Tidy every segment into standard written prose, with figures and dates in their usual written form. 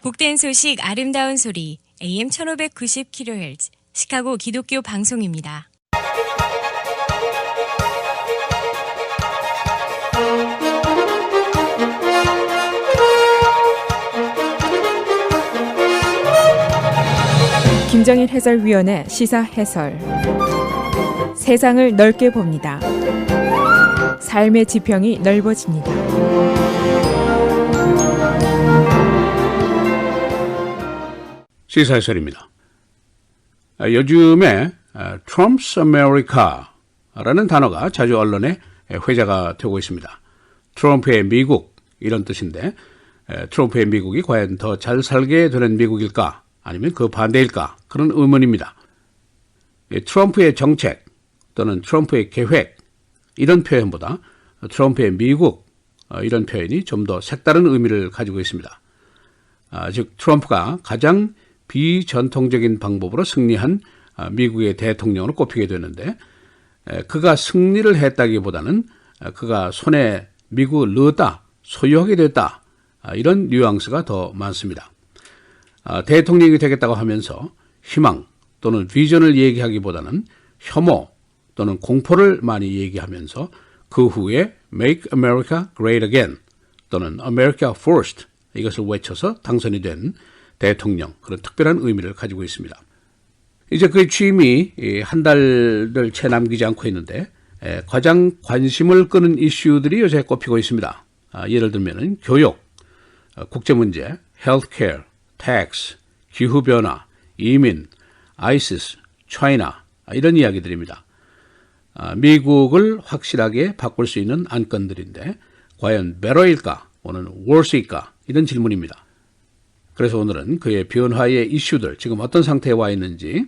복된 소식 아름다운 소리 AM 1590kHz 시카고 기독교 방송입니다. 김정일 해설위원의 시사 해설. 세상을 넓게 봅니다. 삶의 지평이 넓어집니다. 시사 해설입니다. 요즘에 Trump's America라는 단어가 자주 언론에 회자가 되고 있습니다. 트럼프의 미국 이런 뜻인데 트럼프의 미국이 과연 더 잘 살게 되는 미국일까 아니면 그 반대일까 그런 의문입니다. 트럼프의 정책 또는 트럼프의 계획 이런 표현보다 트럼프의 미국 이런 표현이 좀 더 색다른 의미를 가지고 있습니다. 즉 트럼프가 가장 비전통적인 방법으로 승리한 미국의 대통령으로 꼽히게 되는데 그가 승리를 했다기보다는 그가 손에 미국을 넣었다, 소유하게 됐다 이런 뉘앙스가 더 많습니다. 대통령이 되겠다고 하면서 희망 또는 비전을 얘기하기보다는 혐오 또는 공포를 많이 얘기하면서 그 후에 Make America Great Again 또는 America First 이것을 외쳐서 당선이 된 대통령 그런 특별한 의미를 가지고 있습니다. 이제 그의 취임이 한 달을 채 남기지 않고 있는데 가장 관심을 끄는 이슈들이 요새 꼽히고 있습니다. 예를 들면 교육, 국제문제, 헬스케어, 텍스, 기후변화, 이민, 아이시스, 차이나 이런 이야기들입니다. 미국을 확실하게 바꿀 수 있는 안건들인데 과연 better일까 오늘 worse일까 이런 질문입니다. 그래서 오늘은 그의 변화의 이슈들 지금 어떤 상태에 와 있는지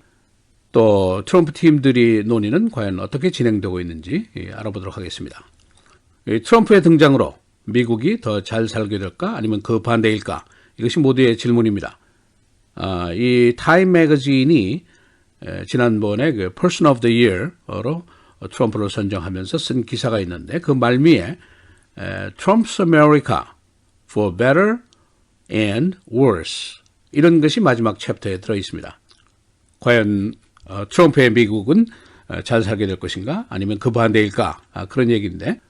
또 트럼프 팀들이 논의는 과연 어떻게 진행되고 있는지 알아보도록 하겠습니다. 트럼프의 등장으로 미국이 더 잘 살게 될까 아니면 그 반대일까 이것이 모두의 질문입니다. 이 타임 매거진이 지난번에 그 Person of the Year로 트럼프를 선정하면서 쓴 기사가 있는데 그 말미에 Trump's America for better and worse 이런 것이 마지막 챕터에 들어 있습니다. 과연 트럼프의 미국은 잘 살게 될 것인가 아니면 그 반대일까 그런 얘기인데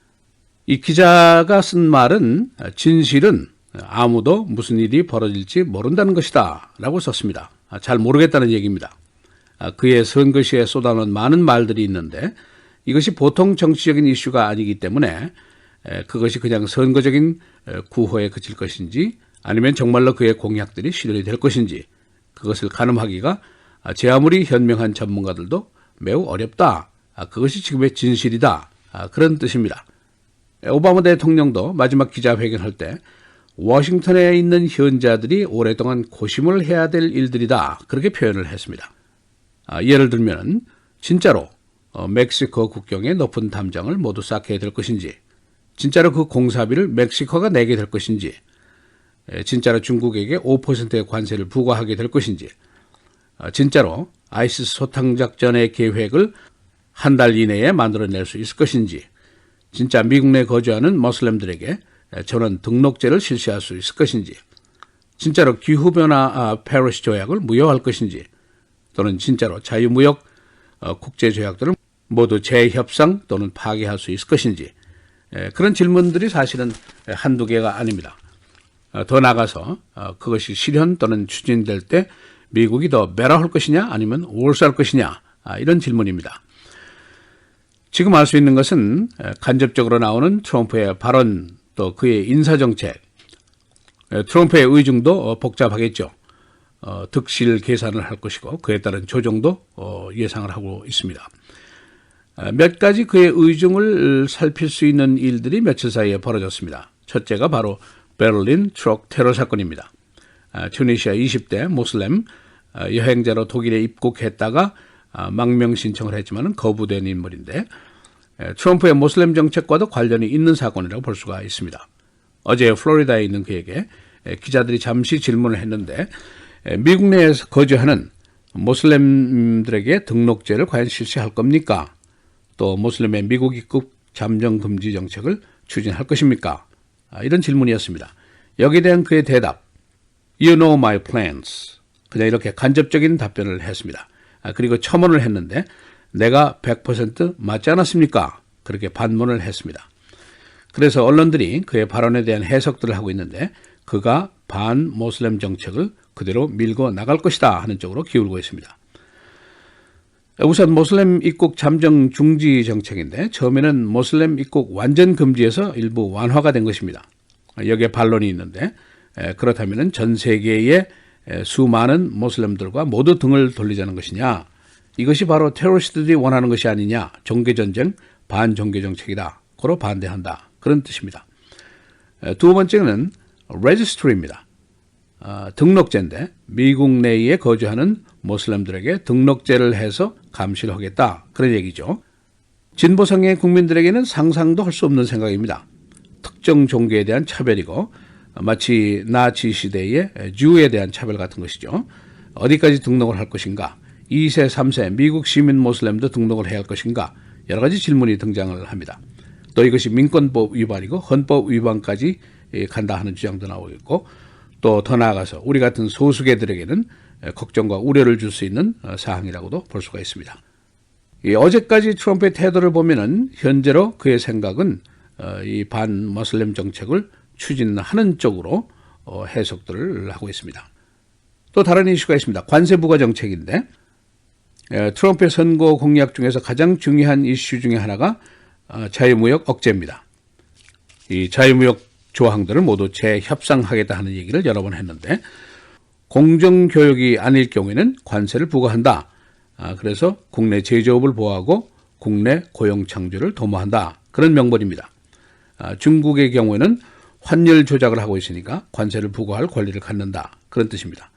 이 기자가 쓴 말은 진실은 아무도 무슨 일이 벌어질지 모른다는 것이다 라고 썼습니다. 잘 모르겠다는 얘기입니다. 그의 선거시에 쏟아놓은 많은 말들이 있는데 이것이 보통 정치적인 이슈가 아니기 때문에 그것이 그냥 선거적인 구호에 그칠 것인지 아니면 정말로 그의 공약들이 실현이 될 것인지 그것을 가늠하기가 제 아무리 현명한 전문가들도 매우 어렵다. 그것이 지금의 진실이다. 그런 뜻입니다. 오바마 대통령도 마지막 기자회견할 때 워싱턴에 있는 현자들이 오랫동안 고심을 해야 될 일들이다. 그렇게 표현을 했습니다. 예를 들면 진짜로 멕시코 국경에 높은 담장을 모두 쌓게 될 것인지 진짜로 그 공사비를 멕시코가 내게 될 것인지 진짜로 중국에게 5%의 관세를 부과하게 될 것인지 진짜로 아이시스 소탕작전의 계획을 한 달 이내에 만들어낼 수 있을 것인지 진짜 미국 내 거주하는 모슬렘들에게 전원 등록제를 실시할 수 있을 것인지 진짜로 기후변화 페리스 조약을 무효할 것인지 또는 진짜로 자유무역 국제조약들을 모두 재협상 또는 파기할 수 있을 것인지 그런 질문들이 사실은 한두 개가 아닙니다. 더 나아가서 그것이 실현 또는 추진될 때 미국이 더 better할 것이냐 아니면 worse할 것이냐 이런 질문입니다. 지금 알 수 있는 것은 간접적으로 나오는 트럼프의 발언 또 그의 인사정책 트럼프의 의중도 복잡하겠죠. 득실 계산을 할 것이고 그에 따른 조정도 예상을 하고 있습니다. 몇 가지 그의 의중을 살필 수 있는 일들이 며칠 사이에 벌어졌습니다. 첫째가 바로 베를린 트럭 테러 사건입니다. 튜니시아 20대 모슬렘 여행자로 독일에 입국했다가 망명 신청을 했지만 거부된 인물인데 트럼프의 모슬렘 정책과도 관련이 있는 사건이라고 볼 수가 있습니다. 어제 플로리다에 있는 그에게 기자들이 잠시 질문을 했는데 미국 내에서 거주하는 모슬렘들에게 등록제를 과연 실시할 겁니까? 또 모슬렘의 미국 입국 잠정 금지 정책을 추진할 것입니까? 이런 질문이었습니다. 여기에 대한 그의 대답, You know my plans. 그냥 이렇게 간접적인 답변을 했습니다. 그리고 첨언을 했는데 내가 100% 맞지 않았습니까? 그렇게 반문을 했습니다. 그래서 언론들이 그의 발언에 대한 해석들을 하고 있는데 그가 반모슬렘 정책을 그대로 밀고 나갈 것이다 하는 쪽으로 기울고 있습니다. 우선 모슬렘 입국 잠정 중지 정책인데 처음에는 모슬렘 입국 완전 금지에서 일부 완화가 된 것입니다. 여기에 반론이 있는데 그렇다면 전 세계의 수많은 모슬렘들과 모두 등을 돌리자는 것이냐, 이것이 바로 테러리스트들이 원하는 것이 아니냐, 종교전쟁, 반종교정책이다, 고로 반대한다, 그런 뜻입니다. 두 번째는 레지스트리입니다. 등록제인데 미국 내에 거주하는 모슬렘들에게 등록제를 해서 감시를 하겠다, 그런 얘기죠. 진보성의 국민들에게는 상상도 할 수 없는 생각입니다. 특정 종교에 대한 차별이고 마치 나치 시대의 주에 대한 차별 같은 것이죠. 어디까지 등록을 할 것인가, 2세, 3세 미국 시민 모슬렘도 등록을 해야 할 것인가, 여러 가지 질문이 등장을 합니다. 또 이것이 민권법 위반이고 헌법 위반까지 간다 하는 주장도 나오고 있고, 또 더 나아가서 우리 같은 소수계들에게는 걱정과 우려를 줄 수 있는 사항이라고도 볼 수가 있습니다. 어제까지 트럼프의 태도를 보면은 현재로 그의 생각은 이 반모슬렘 정책을 추진하는 쪽으로 해석들을 하고 있습니다. 또 다른 이슈가 있습니다. 관세 부과 정책인데 트럼프의 선거 공약 중에서 가장 중요한 이슈 중에 하나가 자유무역 억제입니다. 이 자유무역 조항들을 모두 재협상하겠다 하는 얘기를 여러 번 했는데 공정교역이 아닐 경우에는 관세를 부과한다. 그래서 국내 제조업을 보호하고 국내 고용 창조를 도모한다, 그런 명분입니다. 중국의 경우에는 환율 조작을 하고 있으니까 관세를 부과할 권리를 갖는다, 그런 뜻입니다.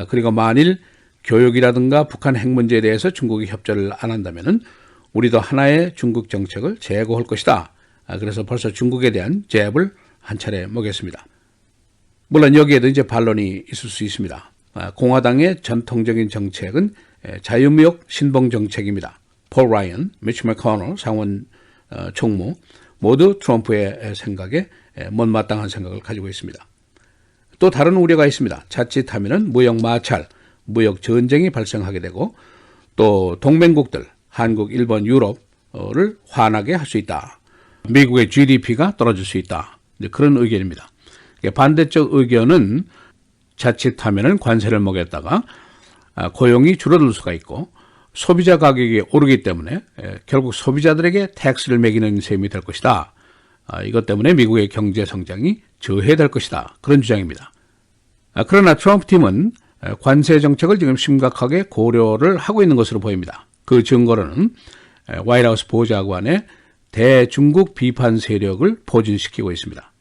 그리고 만일 교역이라든가 북한 핵 문제에 대해서 중국이 협조를 안 한다면은 우리도 하나의 중국 정책을 제고할 것이다. 그래서 벌써 중국에 대한 제압을 한 차례 먹였습니다. 물론 여기에도 이제 반론이 있을 수 있습니다. 공화당의 전통적인 정책은 자유무역 신봉 정책입니다. 폴 라이언, 미치 맥코넬 상원 총무 모두 트럼프의 생각에 못마땅한 생각을 가지고 있습니다. 또 다른 우려가 있습니다. 자칫하면 무역 마찰, 무역 전쟁이 발생하게 되고 또 동맹국들, 한국, 일본, 유럽을 화나게 할 수 있다. 미국의 GDP가 떨어질 수 있다. 그런 의견입니다. 반대쪽 의견은 자칫하면 관세를 먹였다가 고용이 줄어들 수가 있고 소비자 가격이 오르기 때문에 결국 소비자들에게 텍스를 매기는 셈이 될 것이다. 이것 때문에 미국의 경제 성장이 저해될 것이다, 그런 주장입니다. 그러나 트럼프 팀은 관세 정책을 지금 심각하게 고려를 하고 있는 것으로 보입니다. 그 증거로는 화이트하우스 보좌관의 대중국 비판 세력을 포진시키고 있습니다.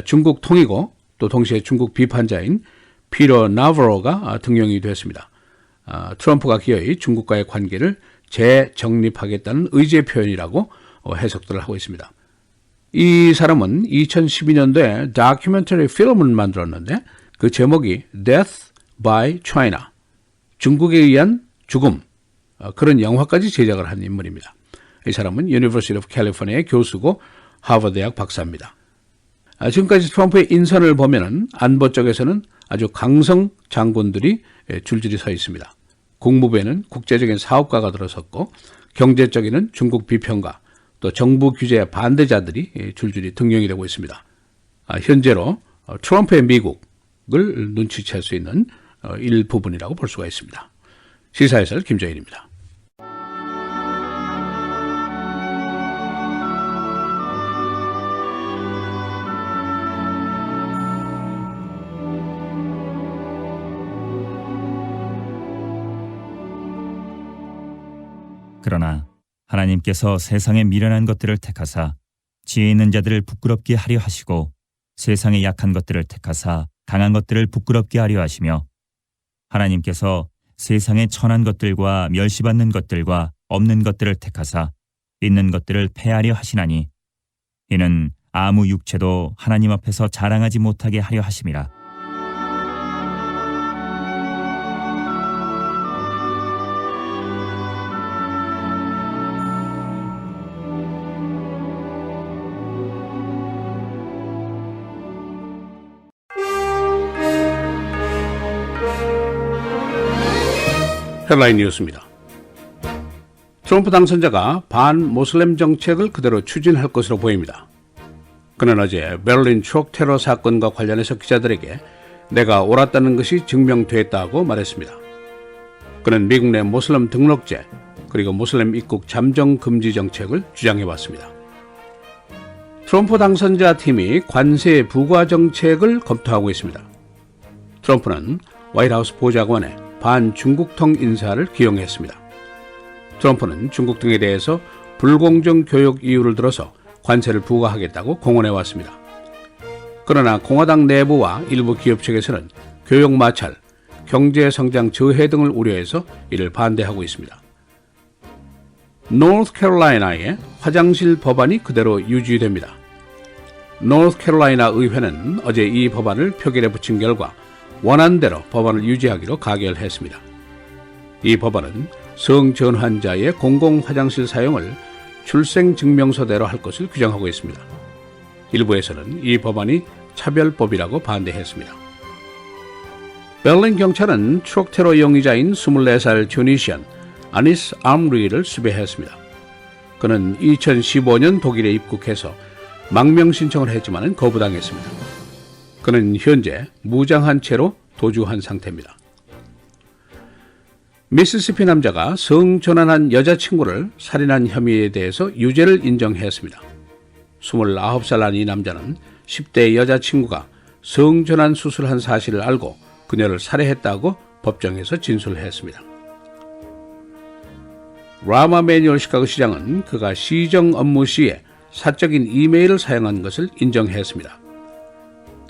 중국 통이고 또 동시에 중국 비판자인 피터 나바로가 등용이 되었습니다. 트럼프가 기어이 중국과의 관계를 재정립하겠다는 의지의 표현이라고 해석들을 하고 있습니다. 이 사람은 2012년도에 다큐멘터리 필름을 만들었는데 그 제목이 Death by China, 중국에 의한 죽음, 그런 영화까지 제작을 한 인물입니다. 이 사람은 University of California의 교수고 하버드 대학 박사입니다. 지금까지 트럼프의 인선을 보면은 안보 쪽에서는 아주 강성 장군들이 줄줄이 서 있습니다. 국무부에는 국제적인 사업가가 들어섰고 경제 쪽에는 중국 비평가, 또 정부 규제 반대자들이 줄줄이 등용이 되고 있습니다. 현재로 트럼프의 미국을 눈치챌 수 있는 일부분이라고 볼 수가 있습니다. 시사해설 김정일입니다. 그러나 하나님께서 세상에 미련한 것들을 택하사 지혜 있는 자들을 부끄럽게 하려 하시고 세상에 약한 것들을 택하사 강한 것들을 부끄럽게 하려 하시며 하나님께서 세상에 천한 것들과 멸시받는 것들과 없는 것들을 택하사 있는 것들을 패하려 하시나니 이는 아무 육체도 하나님 앞에서 자랑하지 못하게 하려 하심이라. 헤드라인 뉴스입니다. 트럼프 당선자가 반모슬렘 정책을 그대로 추진할 것으로 보입니다. 그는 어제 베를린 추억 테러 사건과 관련해서 기자들에게 내가 옳았다는 것이 증명됐다고 말했습니다. 그는 미국 내 모슬렘 등록제 그리고 모슬렘 입국 잠정 금지 정책을 주장해왔습니다. 트럼프 당선자 팀이 관세 부과 정책을 검토하고 있습니다. 트럼프는 화이트하우스 보좌관에 반중국통 인사를 기용했습니다. 트럼프는 중국 등에 대해서 불공정 교육 이유를 들어서 관세를 부과하겠다고 공언해왔습니다. 그러나 공화당 내부와 일부 기업 측에서는 교육 마찰, 경제 성장 저해 등을 우려해서 이를 반대하고 있습니다. 노스캐롤라이나의 화장실 법안이 그대로 유지됩니다. 노스캐롤라이나 의회는 어제 이 법안을 표결에 붙인 결과 원안대로 법안을 유지하기로 가결했습니다. 이 법안은 성전환자의 공공화장실 사용을 출생증명서대로 할 것을 규정하고 있습니다. 일부에서는 이 법안이 차별법이라고 반대했습니다. 베를린 경찰은 추억 테러 용의자인 24살 튜니시안 아니스 암리를 수배했습니다. 그는 2015년 독일에 입국해서 망명 신청을 했지만 거부당했습니다. 그는 현재 무장한 채로 도주한 상태입니다. 미시시피 남자가 성전환한 여자친구를 살인한 혐의에 대해서 유죄를 인정했습니다. 29살 난 이 남자는 10대 여자친구가 성전환 수술한 사실을 알고 그녀를 살해했다고 법정에서 진술했습니다. 라마 매뉴얼 시카고 시장은 그가 시정 업무 시에 사적인 이메일을 사용한 것을 인정했습니다.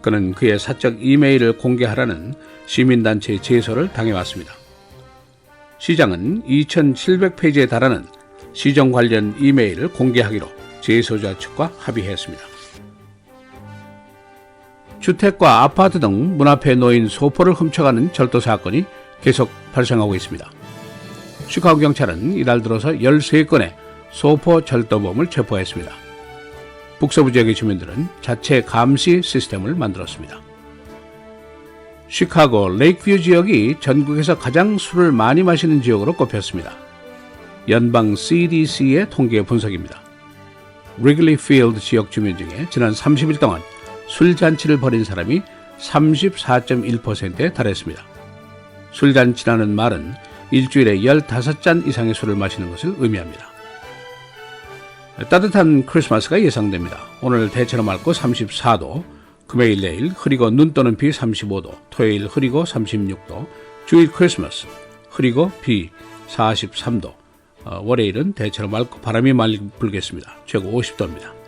그는 그의 사적 이메일을 공개하라는 시민단체의 제소를 당해왔습니다. 시장은 2,700페이지에 달하는 시정 관련 이메일을 공개하기로 제소자 측과 합의했습니다. 주택과 아파트 등 문 앞에 놓인 소포를 훔쳐가는 절도 사건이 계속 발생하고 있습니다. 시카고 경찰은 이달 들어서 13건의 소포 절도범을 체포했습니다. 북서부 지역의 주민들은 자체 감시 시스템을 만들었습니다. 시카고 레이크뷰 지역이 전국에서 가장 술을 많이 마시는 지역으로 꼽혔습니다. 연방 CDC의 통계 분석입니다. 리글리 필드 지역 주민 중에 지난 30일 동안 술잔치를 벌인 사람이 34.1%에 달했습니다. 술잔치라는 말은 일주일에 15잔 이상의 술을 마시는 것을 의미합니다. 따뜻한 크리스마스가 예상됩니다. 오늘 대체로 맑고 34도, 금요일 내일 흐리고 눈 또는 비 35도, 토요일 흐리고 36도, 주일 크리스마스 흐리고 비 43도, 월요일은 대체로 맑고 바람이 많이 불겠습니다. 최고 50도입니다.